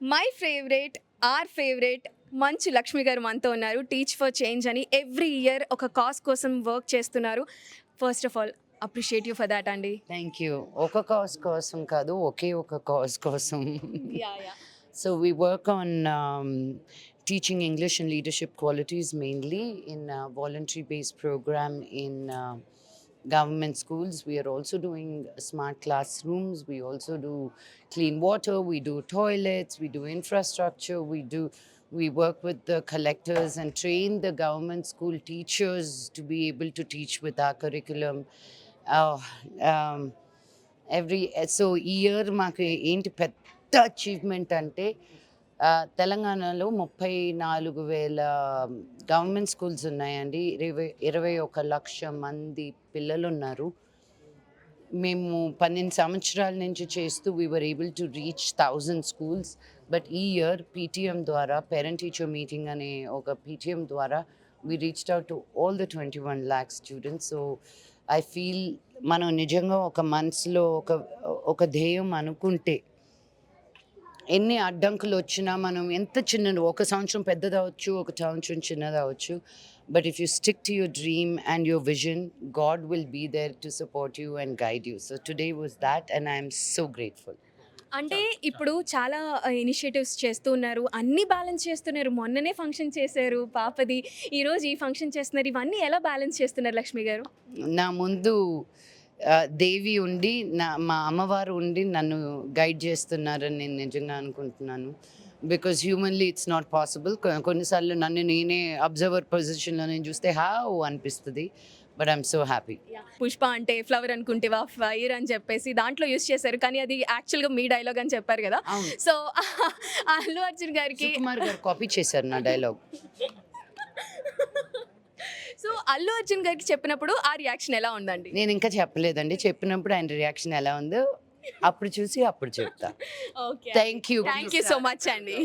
My favourite, are favourite Manchu Lakshmi garu మనతో ఉన్నారు. Teach for change అని ఎవ్రీ ఇయర్ ఒక కాజ్ కోసం వర్క్ చేస్తున్నారు. First of all appreciate you for that అండి. Thank you. ఒక కాజ్ కోసం కాదు, ఒకే ఒక కాజ్ కోసం. Yeah yeah So we work on teaching English and leadership qualities mainly in a voluntary-based program in government schools. We are also doing smart classrooms. We also do clean water. We do toilets. We do infrastructure. We work with the collectors and train the government school teachers to be able to teach with our curriculum. Uh, um, so ఈ year మాకు ఏంటి పెద్ద achievement అంటే తెలంగాణలో 34,000 government schools ఉన్నాయండి. 21 లక్ష మంది పిల్లలు ఉన్నారు. మేము 12 సంవత్సరాల నుంచి చేస్తూ we were able to reach 1000 schools. But ఈ ఇయర్ పీటీఎం ద్వారా, పేరెంట్ టీచర్ మీటింగ్ అనే ఒక పీటీఎం ద్వారా we reached out to all the 21 lakh students. So I feel మనం నిజంగా ఒక మనసులో ఒక ధ్యేయం అనుకుంటే ఎన్ని అడ్డంకులు వచ్చినా మనం ఎంత ఒక సంవత్సరం పెద్దదవచ్చు, ఒక సంవత్సరం చిన్నదవచ్చు, but if you stick to your dream and your vision, God will be there to support you and guide you. So today was that and I'm so grateful. అంటే ఇప్పుడు చాలా ఇనిషియేటివ్స్ చేస్తూ ఉన్నారు, అన్నీ బ్యాలెన్స్ చేస్తున్నారు. మొన్ననే ఫంక్షన్ చేశారు పాపది, ఈరోజు ఈ ఫంక్షన్ చేస్తున్నారు. ఇవన్నీ ఎలా బ్యాలెన్స్ చేస్తున్నారు లక్ష్మి గారు? నా ముందు దేవి ఉండి, మా అమ్మవారు ఉండి నన్ను గైడ్ చేస్తున్నారని నేను నిజంగా అనుకుంటున్నాను. Because humanly it's not possible. కొన్నిసార్లు నన్ను నేనే అబ్జర్వర్ పొజిషన్లో నేను చూస్తే హావ్ అనిపిస్తుంది. But I'm so happy. Pushpa అంటే ఫ్లవర్ అనుకుంటేవా ఫైర్ అని చెప్పేసి దాంట్లో యూస్ చేశారు, కానీ అది యాక్చువల్గా మీ డైలాగ్ అని చెప్పారు కదా. సో అల్లు అర్జున్ గారికి కుమార్ గారు కాపీ చేశారు నా డైలాగ్. సో అల్లు అర్జున్ గారికి చెప్పినప్పుడు ఆ రియాక్షన్ ఎలా ఉందండి? నేను ఇంకా చెప్పలేదండి. చెప్పినప్పుడు ఆయన రియాక్షన్ ఎలా ఉందో అప్పుడు చూసి అప్పుడు చెప్తా. Okay, thank you thank you so much అండి.